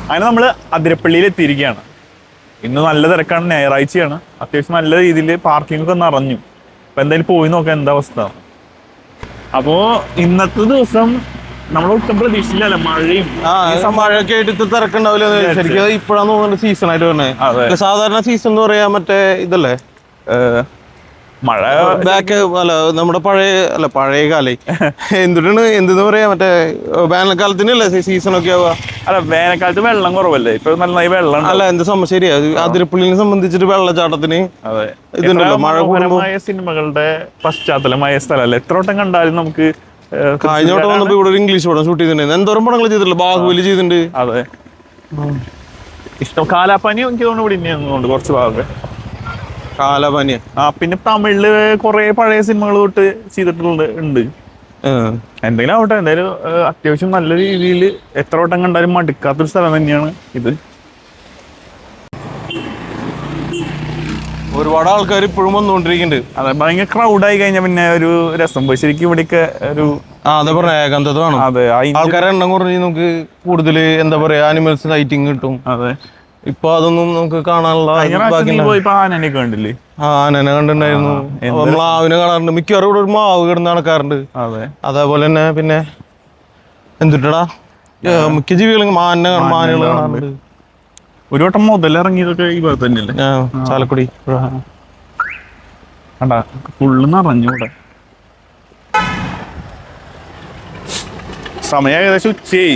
അങ്ങനെ നമ്മൾ അതിരപ്പള്ളിയിൽ എത്തിയിരിക്കുകയാണ്. ഇന്ന് നല്ല തിരക്കാണ്, ഞായറാഴ്ചയാണ്. അത്യാവശ്യം നല്ല രീതിയിൽ പാർക്കിംഗ് ഒക്കെ നിറഞ്ഞു. അപ്പൊ എന്തായാലും പോയി നോക്കാം എന്താ അവസ്ഥ. അപ്പോ ഇന്നത്തെ ദിവസം നമ്മൾ ഒട്ടും പ്രതീക്ഷിച്ചില്ലല്ലോ, മഴയും മഴയൊക്കെ ആയിട്ട് തിരക്കുണ്ടാവില്ല. ശരിക്കും ഇപ്പോഴാണ് തോന്നുന്നത് സീസൺ ആയിട്ട് പറഞ്ഞത്. സാധാരണ സീസൺ എന്ന് പറയാ മറ്റേ ഇതല്ലേ, മഴ ബാക്ക് അല്ല നമ്മുടെ പഴയ കാലേ എന്തെന്ന് പറയാ, മറ്റേ വേനൽക്കാലത്തിനല്ലേ സീസൺ ഒക്കെ ആവുക. അല്ല, വേനൽക്കാലത്ത് വെള്ളം കുറവല്ലേ, ഇപ്പൊ നന്നായി വെള്ളം. അല്ല എന്ത് സംഭവം ശരിയാ, അതിരപ്പള്ളിനെ സംബന്ധിച്ചിട്ട് വെള്ളച്ചാട്ടത്തിന് ഇതുണ്ടല്ലോ, മഴ കൂടുമ്പോ സിനിമകളുടെ പശ്ചാത്തലമായ സ്ഥലമല്ലേ, എത്ര വട്ടം കണ്ടാലും നമുക്ക്. കഴിഞ്ഞ വട്ടം വന്നപ്പോ ഇവിടെ ഒരു ഇംഗ്ലീഷ് പടം ഷൂട്ട് ചെയ്തിട്ടുണ്ട്. എന്തോരം പടങ്ങൾ ചെയ്തിട്ടില്ല, ബാഹുബലി ചെയ്തിട്ടുണ്ട്. അതെ, ഇഷ്ടം കാലാപ്പാനി എനിക്ക് തോന്നുന്നു ഇവിടെ ഇനിയുണ്ട് കുറച്ച് ഭാഗമൊക്കെ. കാലാപാനിയ പിന്നെ തമിഴില് കുറെ പഴയ സിനിമകൾ തൊട്ട് ചെയ്തിട്ടുണ്ട്. എന്തെങ്കിലും ആവട്ടെ, എന്തായാലും അത്യാവശ്യം നല്ല രീതിയിൽ എത്ര വട്ടം കണ്ടാലും മടുക്കാത്തൊരു സ്ഥലം തന്നെയാണ് ഇത്. ഒരുപാട് ആൾക്കാർ ഇപ്പോഴും വന്നുകൊണ്ടിരിക്കുന്നുണ്ട്. അതെ, ഭയങ്കര ക്രൗഡായി കഴിഞ്ഞാൽ പിന്നെ ഒരു രസം പോയി. ശരിക്കും ഇവിടെയൊക്കെ ഒരു അതെ പറഞ്ഞ ഏകാന്തത വേണം. അതെ, ആൾക്കാരെ എണ്ണം കുറഞ്ഞ് നമുക്ക് കൂടുതൽ എന്താ പറയാ ആനിമൽസ് സൈറ്റിംഗ് കിട്ടും. അതെ, ഇപ്പൊ അതൊന്നും നമുക്ക് കാണാനുള്ള ആനനെ കണ്ടില്ലേ? ആനനെ കണ്ടിട്ടുണ്ടായിരുന്നു, മ്ലാവിനെ കാണാറുണ്ട്. മിക്കവാറും ഇവിടെ ഒരു മാവ് കിടന്ന് നടക്കാറുണ്ട്. അതെ, അതേപോലെ തന്നെ പിന്നെ എന്തിട്ടാ മിക്ക ജീവികളും മാനുകൾ കാണാറുണ്ട്. ഒരു വട്ടം മുതലിറങ്ങിയതൊക്കെ ഈ ഭാഗത്ത് തന്നെയല്ലേ, ചാലക്കുടി. കണ്ടാ ഫുള്ള് നിറഞ്ഞൂടെ. സമയം ഏകദേശം ഉച്ചയായി.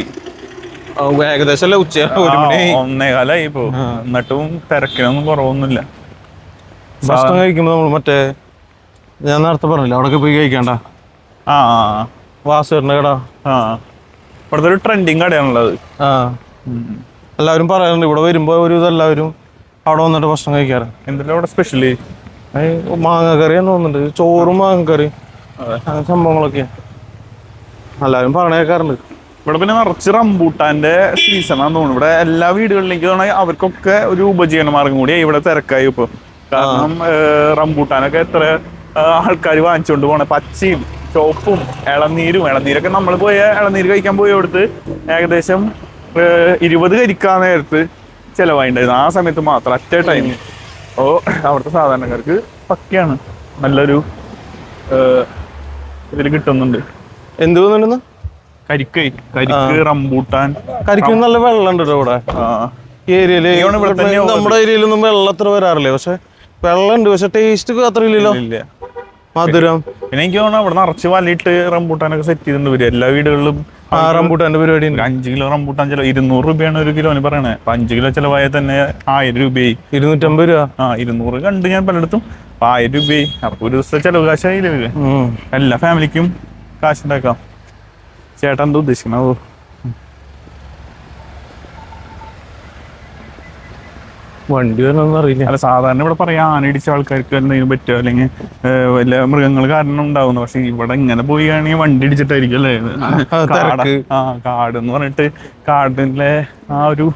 ഏകദേശം അല്ല, ഉച്ച 1:15 ഇപ്പോ. എന്നിട്ടും തിരക്കിനൊന്നും കുറവൊന്നുമില്ല. ഭക്ഷണം കഴിക്കുമ്പോ നമ്മൾ മറ്റേ ഞാൻ നേരത്തെ പറഞ്ഞില്ല, അവിടെ പോയി കഴിക്കണ്ട. വാസുവിന്റെ കട ഇവിടുത്തെ ഒരു ട്രെൻഡിങ് കടയാണുള്ളത്. എല്ലാവരും പറയാറുണ്ട് ഇവിടെ വരുമ്പോ ഒരു ഇതെല്ലാവരും അവിടെ വന്നിട്ട് ഭക്ഷണം കഴിക്കാറ്. എന്തെല്ലാം അവിടെ സ്പെഷ്യല്? മാങ്ങക്കറിയാന്ന് തോന്നുന്നുണ്ട്, ചോറും മാങ്ങക്കറി സംഭവങ്ങളൊക്കെ എല്ലാവരും പറഞ്ഞു കേൾക്കാറുണ്ട്. ഇവിടെ പിന്നെ നിറച്ച് റംബൂട്ടാന്റെ സീസണാന്ന് തോന്നുന്നു. ഇവിടെ എല്ലാ വീടുകളിലേക്ക് അവർക്കൊക്കെ ഒരു ഉപജീവന മാർഗം കൂടി ഇവിടെ തിരക്കായി ഇപ്പൊ. കാരണം റംബൂട്ടാനൊക്കെ എത്ര ആൾക്കാർ വാങ്ങിച്ചുകൊണ്ട് പോണേ, പച്ചയും ചോപ്പും ഇളനീരൊക്കെ നമ്മൾ ഇളനീര് കഴിക്കാൻ പോയി കൊടുത്ത് ഏകദേശം 20 കരിക്കാൻ നേരത്ത് ചെലവായിണ്ടായിരുന്നു. ആ സമയത്ത് മാത്രം അറ്റ ടൈം. അവിടുത്തെ സാധാരണക്കാർക്ക് പക്കയാണ്, നല്ലൊരു ഇതിൽ കിട്ടുന്നുണ്ട്. എന്ത് തോന്നുന്നു കരിക്ക് റംബൂട്ടാൻ. കരിക്ക് നല്ല വെള്ളം ഉണ്ട് ഇവിടെ. ഈ ഏരിയയില് നമ്മുടെ ഏരിയയിലൊന്നും വെള്ളം അത്ര വരാറില്ലേ, പക്ഷെ വെള്ളം ഉണ്ട്, പക്ഷെ ടേസ്റ്റ് അത്ര ഇല്ലല്ലോ, മധുരം. പിന്നെ എനിക്ക് തോന്നുന്നു അവിടെ നിറച്ച് വലയിട്ട് റംബൂട്ടാനൊക്കെ സെറ്റ് ചെയ്തിട്ടുണ്ട് വരും എല്ലാ വീടുകളിലും. റംബൂട്ടാന്റെ പരിപാടി 5 കിലോ റംബൂട്ടാൻ 200 രൂപയാണ് ഒരു കിലോന് പറയണേ. അപ്പൊ 5 കിലോ ചിലവായാൽ തന്നെ 1000 രൂപയായി. 250 രൂപ. 200 കണ്ട് ഞാൻ പലയിടത്തും. 1000 രൂപയായി. അപ്പൊ ഒരു ദിവസത്തെ ചെലവ് കാശായില്ലേ, എല്ലാ ഫാമിലിക്കും കാശുണ്ടാക്കാം. ചേട്ടൻ എന്താ ഉദ്ദേശിക്കണോ? വണ്ടി വരണമെന്ന് അറിയില്ല. അല്ല, സാധാരണ ഇവിടെ പറയാം ആന ഇടിച്ച ആൾക്കാർക്ക് എന്തെങ്കിലും പറ്റുമോ, അല്ലെങ്കിൽ വല്ല മൃഗങ്ങൾ കാരണം ഉണ്ടാവുന്നു. പക്ഷെ ഇവിടെ ഇങ്ങനെ പോവുകയാണെങ്കിൽ വണ്ടി ഇടിച്ചിട്ടായിരിക്കും അല്ലേ. കാട് എന്ന് പറഞ്ഞിട്ട് കാടിലെ ആ ഒരു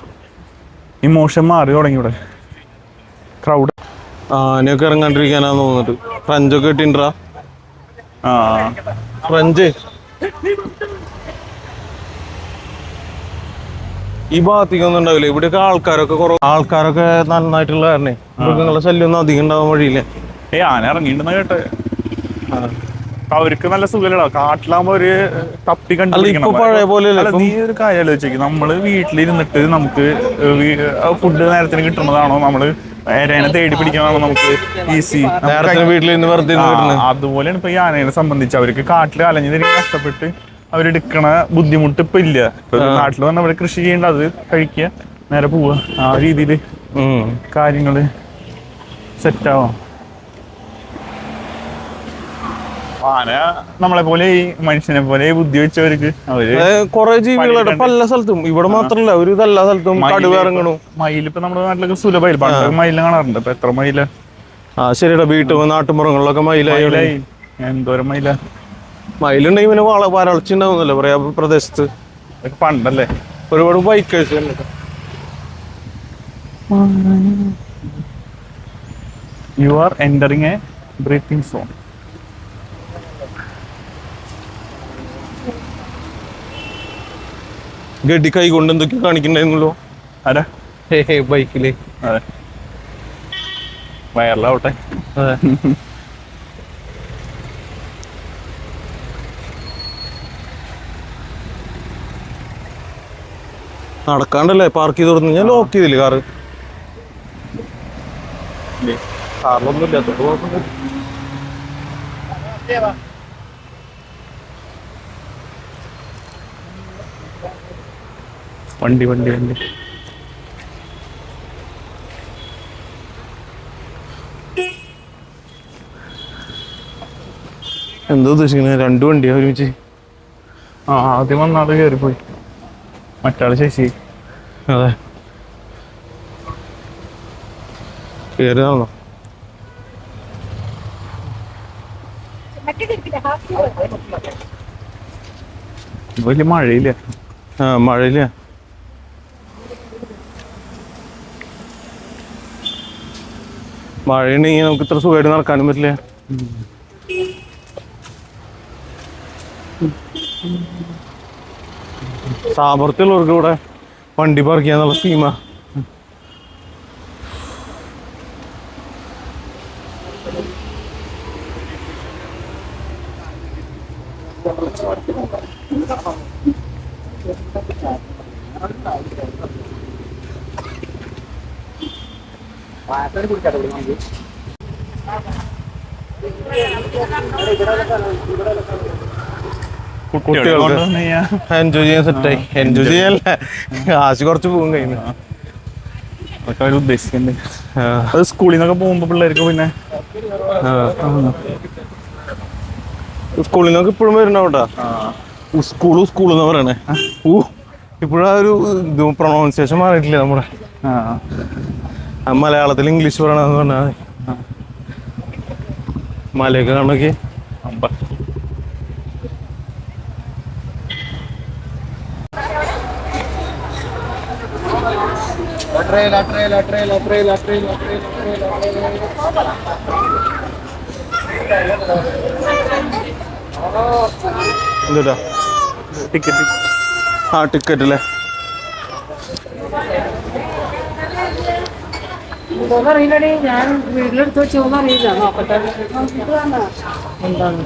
ഇമോഷൻ മാറി തുടങ്ങി ഇവിടെ. ക്രൗഡ് ആനയൊക്കെ ഇറങ്ങാണ്ടിരിക്കാനാന്ന് തോന്നിട്ട് ഫ്രഞ്ചൊക്കെ ഇട്ടിണ്ടാ. ഫ്രഞ്ച് ഈ ഭാഗത്തേക്കൊന്നും ഉണ്ടാവില്ല. ഇവിടെയൊക്കെ ആൾക്കാരൊക്കെ നന്നായിട്ടുള്ള കാരണേ മൃഗങ്ങളുടെ ശല്യം ഒന്നും അധികം ഉണ്ടാവാൻ വഴിയില്ല. ആന ഇറങ്ങിണ്ടെന്ന് കേട്ടെ. അവർക്ക് നല്ല സുഖമല്ലോ, കാട്ടിലാകുമ്പോ ഒരു തപ്പി കണ്ടിരിക്കണം. പഴയ പോലെ നീ ഒരു കാര്യം ആലോചിച്ചു, നമ്മള് വീട്ടിലിരുന്നിട്ട് നമുക്ക് ഫുഡ് നേരത്തിന് കിട്ടുന്നതാണോ, നമ്മള് ഏരേനെ തേടി പിടിക്കണതാണോ നമുക്ക് ഈസി? വീട്ടിലിരുന്ന് വെറുതെ അതുപോലെയാണ് ഇപ്പൊ ഈ ആനയെ സംബന്ധിച്ച്. അവർക്ക് കാട്ടിൽ അലഞ്ഞു തിരികെ കഷ്ടപ്പെട്ട് അവരെടുക്കണ ബുദ്ധിമുട്ട് ഇപ്പൊ ഇല്ല. ഇപ്പൊ നാട്ടിൽ വന്ന് അവിടെ കൃഷി ചെയ്യേണ്ട, അത് കഴിക്കുക, നേരെ പോവുക, ആ രീതിയില് കാര്യങ്ങള് സെറ്റാവാം. ആന നമ്മളെ പോലെ മനുഷ്യനെ പോലെ ബുദ്ധി വെച്ചവർക്ക് അവര് കുറെ ജീവികളായിട്ട് പല സ്ഥലത്തും, ഇവിടെ മാത്രല്ല ഒരു എല്ലാ സ്ഥലത്തും ഇറങ്ങണു. മയിലിപ്പോ നമ്മുടെ നാട്ടിലൊക്കെ സുലഭമായി. പണ്ട് മയിലിനെ കാണാറുണ്ട്, ഇപ്പൊ എത്ര മയില. ശരിയാ, നാട്ടുമ്പുറങ്ങളിലൊക്കെ മയിലായി. എന്തോരം മയില. മയിലുണ്ടെങ്കിൽ പിന്നെ വരൾച്ചുണ്ടാവുന്നല്ലോ പറയാ പ്രദേശത്ത്. പണ്ടല്ലേ ഒരുപാട് bikers. You are entering a breathing zone. ഗഡി കൈ കൊണ്ട് എന്തൊക്കെ കാണിക്കണ്ടായിരുന്നല്ലോ. ആരാ? ബൈക്കില്. അതെ, വയറിലാവട്ടെ. അതെ. നടക്കാണ്ടല്ലേ പാർക്ക് ചെയ്ത് കൊടുത്തു. ഞാൻ ലോക്ക് ചെയ്തില്ലേ കാറ്? കാറിലൊന്നും ഇല്ലാത്ത വണ്ടി വണ്ടി വണ്ടി. എന്തോ ഉദ്ദേശിക്കുന്നത്? 2 വണ്ടിയാ ഒരുമിച്ച്? ആദ്യം വന്നാൽ കയറിപ്പോയി, മറ്റാള് ശശി. അതെ, കയറിയാണോ? വലിയ മഴയില്ല. മഴയില്ല. മഴയുണ്ടെങ്കിൽ നമുക്ക് ഇത്ര സുഖമായിട്ട് നടക്കാനും പറ്റില്ല. സാമർത്ഥ്യമുള്ളവർക്ക് ഇവിടെ വണ്ടി പാർക്ക് ചെയ്യാന്നുള്ള സ്കീമാ. കുട്ടികൾക്ക് എൻജോയ് ചെയ്യാൻ സെറ്റായി. എൻജോയ് ചെയ്യാനല്ല, കാശ് കുറച്ച് പോകും കഴിഞ്ഞു. അതൊക്കെ അവർ ഉദ്ദേശിക്കണ്ടേ. അത് സ്കൂളിൽ നിന്നൊക്കെ പോകുമ്പോ പിള്ളേർക്ക് പിന്നെ സ്കൂളിൽ നിന്നൊക്കെ ഇപ്പോഴും വരുന്നുണ്ടാ. സ്കൂൾ എന്ന് പറയണേ. ഇപ്പോഴാ ഒരു ഇത് പ്രൊണൗൺസിയേഷൻ മാറിയിട്ടില്ല നമ്മുടെ. മലയാളത്തിൽ ഇംഗ്ലീഷ് പറയണെന്ന് പറഞ്ഞാൽ മലയൊക്കെ കാണൊക്കെ. എന്താ ടിക്കറ്റ്? ടിക്കറ്റ് അല്ലേ? അറിയില്ലടി, ഞാൻ വീട്ടിലെടുത്ത് വെച്ചോന്ന് അറിയില്ല. നോക്കട്ടെ എന്താണ്.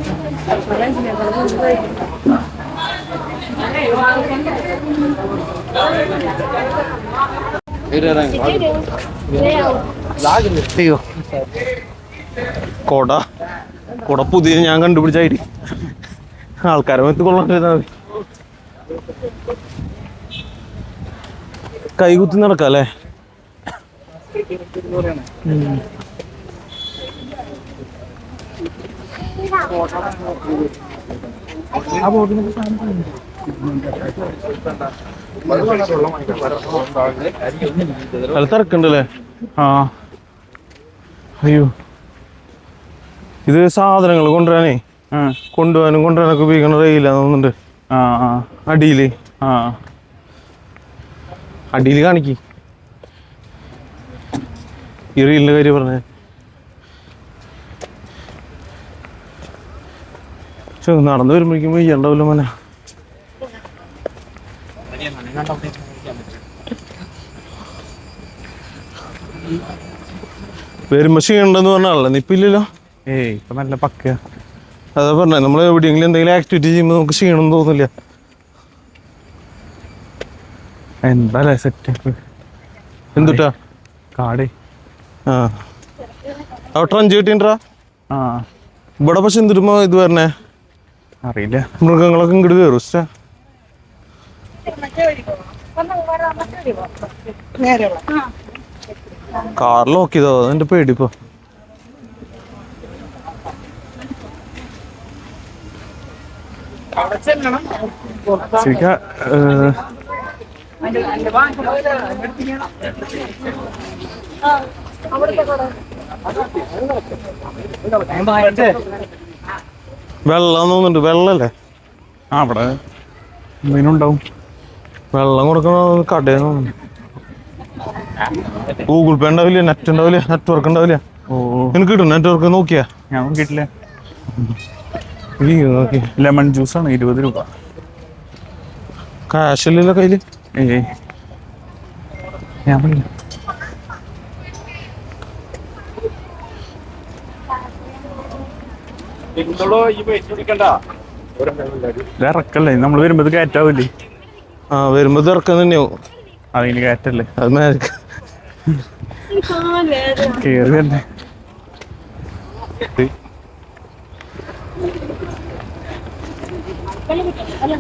അയ്യോ, കൊട പുതിയ ഞാൻ കണ്ടുപിടിച്ചായി. ആൾക്കാരെ മത്ത് കൊള്ളാണ്ടിരുന്നാ മതി. കൈകുത്തി നടക്കാം അല്ലേ? തിരക്കുണ്ടല്ലേ? അയ്യോ, ഇത് സാധനങ്ങൾ കൊണ്ടുപോകാനും കൊണ്ടുവരാനൊക്കെ ഉപയോഗിക്കണ റെയിലാന്ന് തോന്നുന്നുണ്ട്. അടിയില് കാണിക്ക് ഈ റീലിന്റെ കാര്യം പറഞ്ഞേ. നടന്നു വരുമ്പോഴേക്കും വയ്യണ്ടാവില്ല മോനെ. വരുമ്പോ ക്ഷീണുണ്ടെന്ന് പറഞ്ഞാണല്ലോ, നിപ്പില്ലല്ലോ. ഇപ്പൊ നല്ല പക്കയാ. അതാ പറഞ്ഞേ, നമ്മൾ എവിടെയെങ്കിലും എന്തെങ്കിലും ആക്ടിവിറ്റി ചെയ്യുമ്പോൾ നമുക്ക് ക്ഷീണം തോന്നില്ല. എന്താ സെറ്റ് എന്തുട്ടാ കാടേ. അവിടെ ട്രഞ്ച് കിട്ടിണ്ടാ. ഇവിടെ പക്ഷെ എന്തിരുമ്പോ ഇത് വരണേ അറിയില്ല. മൃഗങ്ങളൊക്കെ ഇങ്ങോട്ട് കയറും. കാർ ലോക്ക് ചെയ്തോ? എന്റെ പേടിപ്പോ. ശരിക്കും വെള്ളം തോന്നുന്നുണ്ട്. വെള്ളല്ലേ? അവിടെ മീനുണ്ടാവും. വെള്ളം കൊടുക്കണ കടയിൽ തോന്നുന്നു. ഗൂഗിൾ പേ ഉണ്ടാവില്ല, നെറ്റ് ഉണ്ടാവില്ല, നെറ്റ്വർക്ക് ഉണ്ടാവില്ല. എനിക്ക് കിട്ടും നെറ്റ്വർക്ക്. നോക്കിയാ? ഞാൻ നോക്കിയിട്ടില്ല. നോക്കി. ലെമൺ ജ്യൂസാണ് 20 രൂപ. കാശില്ലല്ലോ കയ്യില്. ഞാൻ പറഞ്ഞു ഇറക്കല്ലേ, നമ്മൾ വരുമ്പോ കയറ്റാവില്ലേ? ആ വരുമ്പോ ഇറക്കം തന്നെയാവും. അതിന് കയറ്റല്ലേ, അത് മേലേക്ക് കേറി തന്നെ.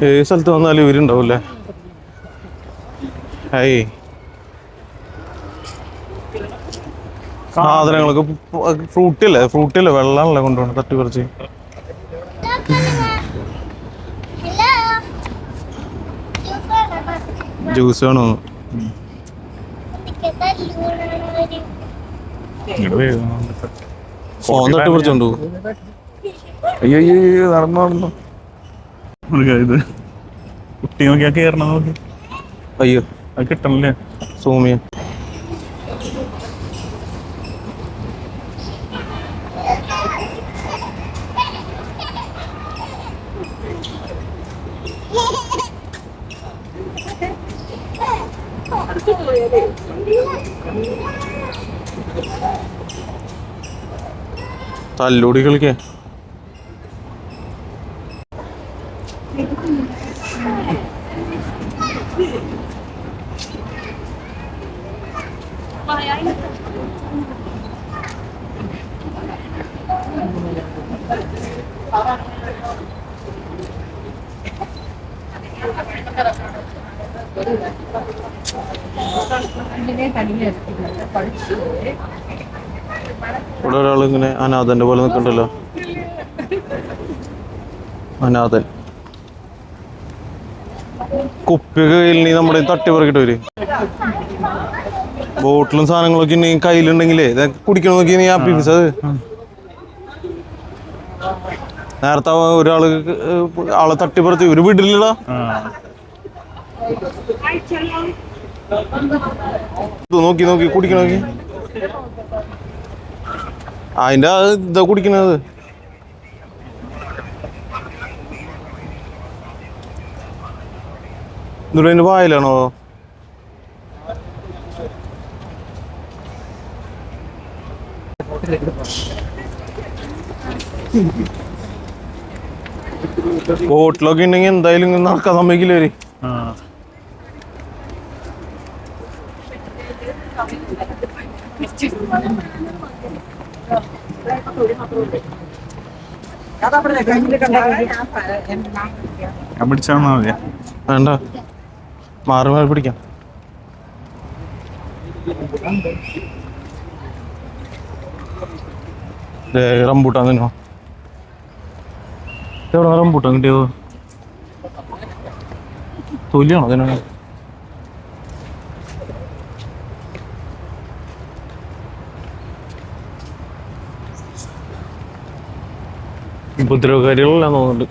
ഏത് സ്ഥലത്ത് വന്നാലും ഇവരുണ്ടാവൂല്ലേ? ഏയ് സാധനങ്ങളൊക്കെ ഫ്രൂട്ടില്ലേ വെള്ളമാണല്ലേ കൊണ്ടുപോകണം തട്ടി പറിച്ച്. ജ്യൂസ് വേണോ? ഫോൺ തട്ടി പറിച്ചോണ്ട് പോകും. അയ്യോ നടന്നു ഇത് കുട്ടി നോക്കിയാ കേറണം നോക്കി. അയ്യോ അത് കിട്ടണല്ലേ സൂമിയ. തല്ലൂടി കളിക്കേ. ഇവിടെ ഒരാൾ ഇങ്ങനെ അനാഥന്റെ പോലെ നിൽക്കണ്ടല്ലോ. അനാഥൻ കുപ്പിയൊക്കെ കയ്യിൽ നമ്മുടെ തട്ടി പറക്കിട്ട് വരും. ബോട്ടിലും സാധനങ്ങളൊക്കെ ഉണ്ടെങ്കിൽ കയ്യിലുണ്ടെങ്കിലേ കുടിക്കണം നോക്കി നീ ഹാപ്പി ഫീസ്. അത് നേരത്തെ ആളെ തട്ടിപ്പുറത്ത് ഇവര് വിടില്ലടാ. നോക്കി കുടിക്കണ നോക്കി. അതിന്റെ ഇതാ കുടിക്കണത്. എന്നിട്ട് അതിന്റെ വായിലാണോ? ബോട്ടിലൊക്കെ ഉണ്ടെങ്കിൽ എന്തായാലും നടക്കാൻ സമ്മതിക്കില്ല അവര്. ഞാൻ പിടിച്ചാൽ മതിയാ? വേണ്ട, മാറി പിടിക്കാം. റംബൂട്ടാൻ തന്നെയോ? എവിടെ റംബൂട്ടാൻ കിട്ടിയോ? തൊലിയാണോ അതിനാണ്? ഉപദ്രവകാരികളെല്ലാം തോന്നുന്നുണ്ട്.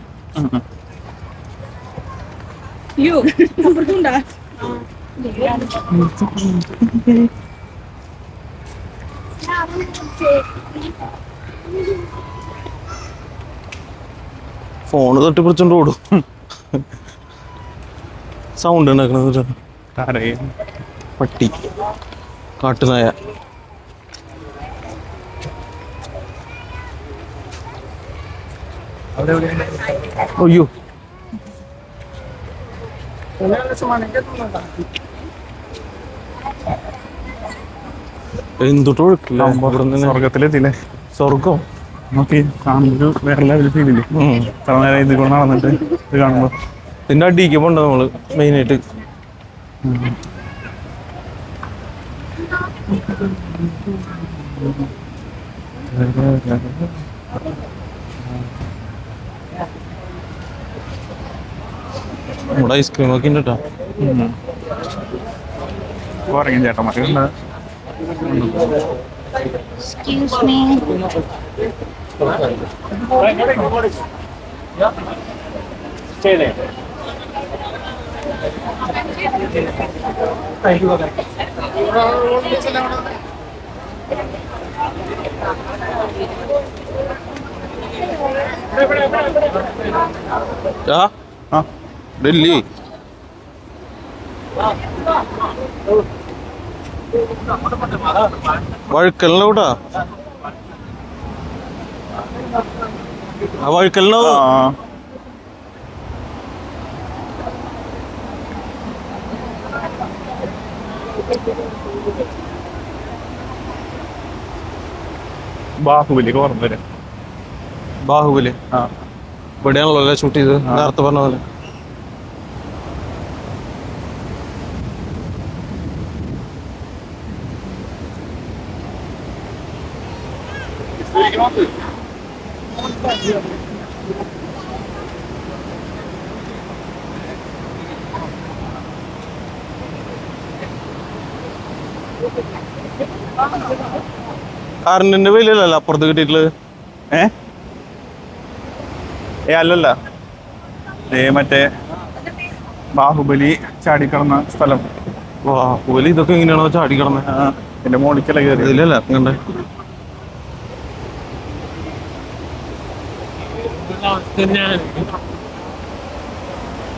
ഫോണ് തട്ടിപ്പിടിച്ചോണ്ട് ഓടും. സൗണ്ട് ഉണ്ടാക്കണത് പട്ടി, കാട്ടുനായ. അയ്യോ എന്തുട്ടോ സ്വർഗത്തിലെത്തില്ലേ? സ്വർഗം നോക്കി കാണുമ്പോ വേറെ ലെവലിൽ ഫീലില്ലേ? ഇത്ര നേരം ഇത് കൊണ്ട് നടന്നിട്ട് ഇത് കാണുമ്പോ. ഇതിന്റെ അടിക്ക് പോണ്ട നമ്മള് മെയിനായിട്ട്. നമ്മുടെ ഐസ്ക്രീം ഒക്കെ ഉണ്ട് കേട്ടോ. കുറയും ചേട്ടന്മാരുണ്ട്. Excuse me. Stay there. Thank you. Delhi വഴുക്കലിന്റെ കൂട്ടാ ആ വഴുക്കലിനോ ബാഹുബലി ഓർമ്മ വരും. ബാഹുബലി ആ ഇവിടെയാണല്ലോ ഷൂട്ട് ചെയ്ത് നേരത്തെ പറഞ്ഞ പോലെ. കറണ്ടിന്റെ വലിയല്ലോ അപ്പുറത്ത് കിട്ടിയിട്ടുള്ളത്. അല്ലല്ല, മറ്റേ ബാഹുബലി ചാടിക്കടന്ന സ്ഥലം. ബാഹുബലി ഇതൊക്കെ എങ്ങനെയാണോ ചാടിക്കിടന്നത്? എന്റെ മോളിക്കല കയറി. ഇതിലല്ല കണ്ടേ.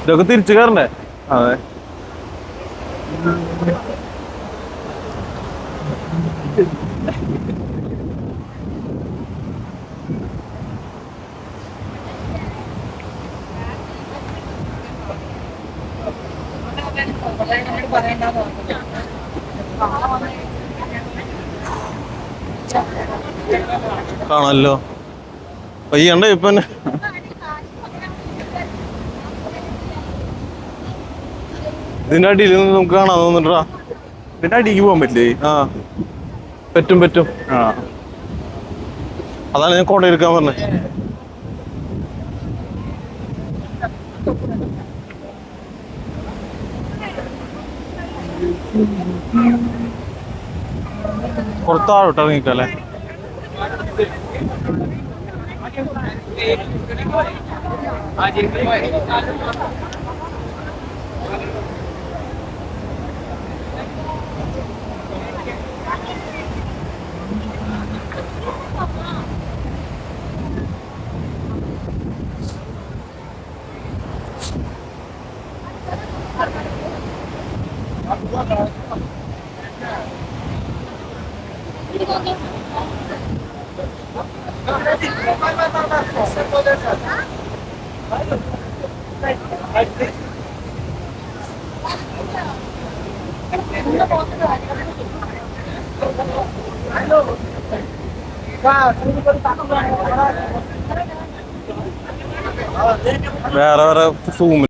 ഇതൊക്കെ തിരിച്ചു കയറണ്ടേ? അതെ. കാണല്ലോ പയ്യണ്ട ഇപ്പൊ ഇതിന്റെ അടിയിൽ നിന്ന് നമുക്ക് കാണാൻ തോന്നിട്ടാ. ഇതിന്റെ അടിക്ക് പോകാൻ പറ്റില്ലേ? ആ പറ്റും പറ്റും. ആ അതാണ് ഞാൻ കോട എടുക്കാൻ പറഞ്ഞത്. പുറത്താഴോട്ട് ഇറങ്ങിക്കല്ലേ. വേറെ വേറെ സൂമിൽ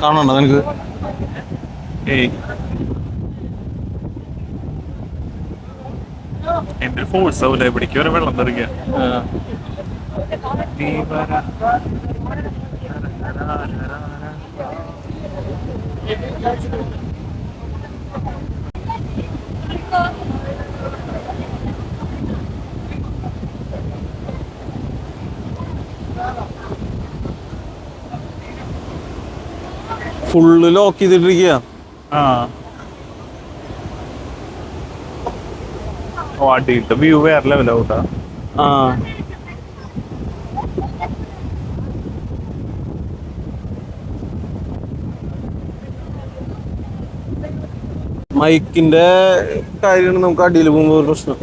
കാണണ്ടോ നിനക്ക്? എന്റെ ഫോഴ്സ് ആവൂല, ഇവിടേക്ക് വരെ വെള്ളം തെറിക്കുക. ഫുള്ള് ലോക്ക് ചെയ്തിട്ടിരിക്കുക. അടിയിലത്തെ വ്യൂ വേറെ ലെവലാവൂട്ടാ. ആ മൈക്കിന്റെ കാര്യമാണ് നമുക്ക് അടിയിൽ പോകുമ്പോ ഒരു പ്രശ്നം.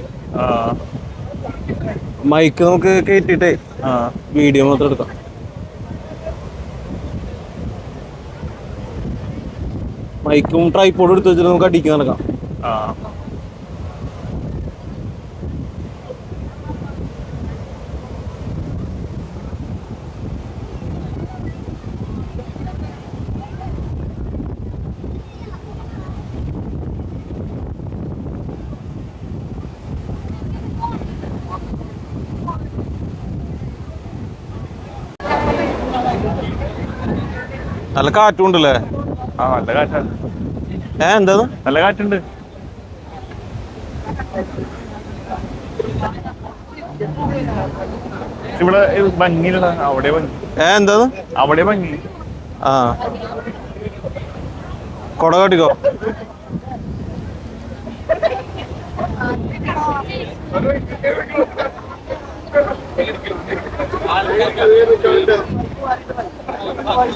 മൈക്ക് നമുക്ക് കേട്ടിട്ടേ വീഡിയോ മാത്രം എടുക്കാം. മൈക്കും ട്രൈപോഡും എടുത്ത് വെച്ചിട്ട് നമുക്ക് അടിക്ക് നടക്കാം. നല്ല കാറ്റും ഉണ്ടല്ലേ? നല്ല കാറ്റാ. എന്താ നല്ല കാറ്റുണ്ട്. ഇവിടെ ഭംഗിയുള്ള അവിടെ ഭംഗി. എന്താ അവിടെ ഭംഗി. ആ കൊട കാട്ടിക്കോ.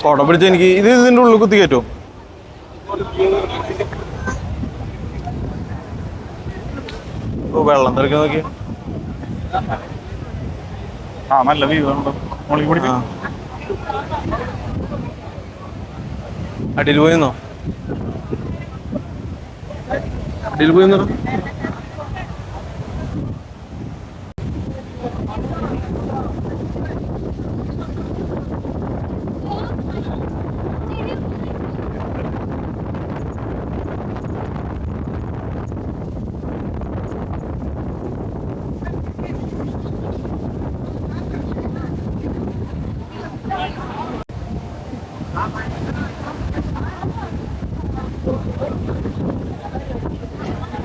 കൊട പിടിച്ച് എനിക്ക് ഇത് ഇതിന്റെ ഉള്ളിൽ കുത്തി കയറ്റോ? ഓ വെള്ളം തെറിക്കാൻ നോക്കി. നല്ല വ്യൂ ഉണ്ട്. മോളിൽ കൂടി ആ അടിയിൽ പോയിരുന്നോ? അടിയിൽ പോയിരുന്നോ?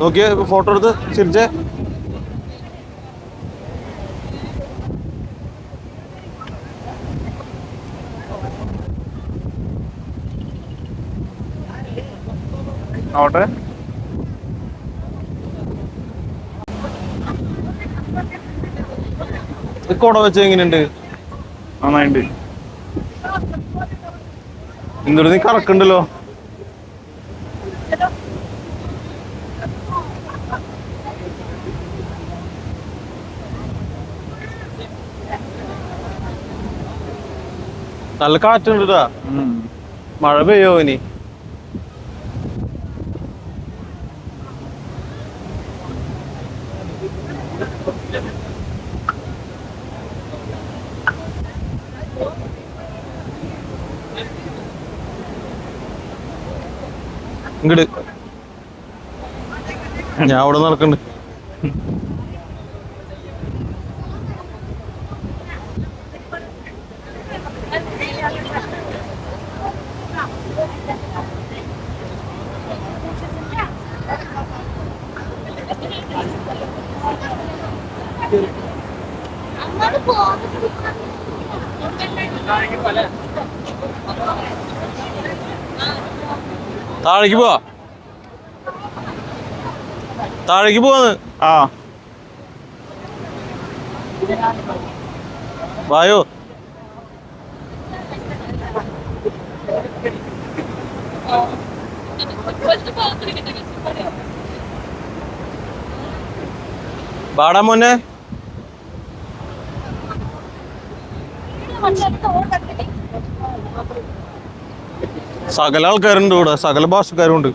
നോക്കിയേ ഫോട്ടോ എടുത്ത് ചിരിച്ചേ. ആവട്ടെ. കൊട വെച്ച എങ്ങനെയുണ്ട്? നന്നായിണ്ട്. എന്തൊരു നീ കറക്കുണ്ടല്ലോ. നല്ല കാറ്റുണ്ടാ. മഴ പെയ്യോ ഇനി? ഇങ്ങട് ഞാൻ അവിടെ നടക്കണ്ട്. താഴേക്ക് പോവാ. താഴേക്ക് പോവാന്ന്. ആ വായോ. വാടാ മോനെ. സകല ആൾക്കാരുണ്ട് ഇവിടെ, സകല ഭാഷക്കാരുണ്ട്.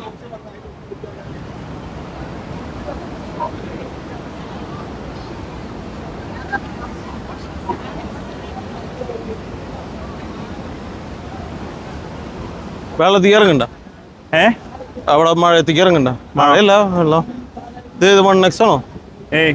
വെള്ളത്തേക്ക് ഇറങ്ങണ്ട. അവിടെ മഴയത്തേക്ക് ഇറങ്ങണ്ട. മഴയല്ല വെള്ളം. ഇത് 1x ആണോ? ഏയ്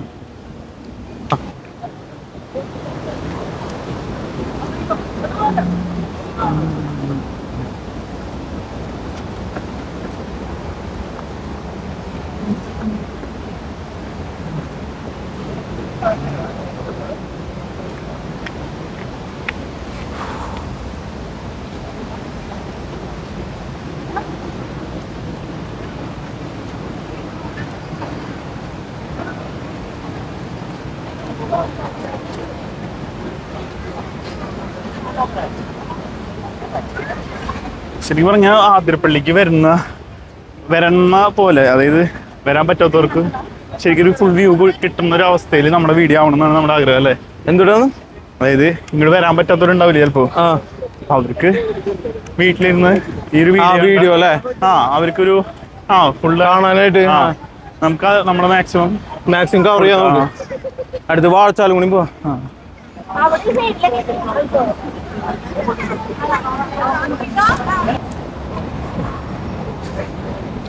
ശരിക്കും പറഞ്ഞാൽ ആതിരപ്പള്ളിക്ക് വരുന്ന പോലെ, അതായത് വരാൻ പറ്റാത്തവർക്ക് ശരിക്കും ഒരു ഫുൾ വ്യൂ കിട്ടുന്ന ഒരു അവസ്ഥയിൽ നമ്മുടെ വീഡിയോ ആവണമെന്നാണ് നമ്മുടെ ആഗ്രഹം അല്ലേ? എന്തുട്ടാണ്? അതായത് ഇങ്ങോട്ട് വരാൻ പറ്റാത്തവരുണ്ടാവില്ല ചിലപ്പോ, അവർക്ക് വീട്ടിലിരുന്ന് ഈ ഒരു വീഡിയോ അല്ലേ അവർക്കൊരു ഫുള്ള് കാണാനായിട്ട് നമുക്ക് നമ്മുടെ മാക്സിമം കവർ ചെയ്യാൻ നോക്കും. അടുത്ത് വാഴച്ചാലും കൂടി പോവാ.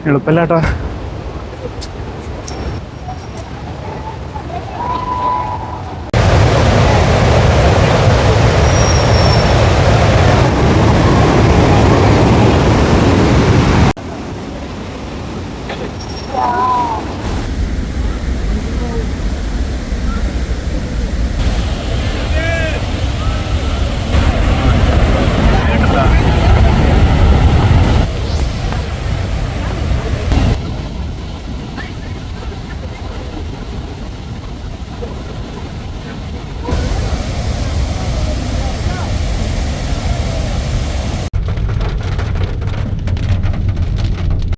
എളുപ്പല്ലാട്ടാ.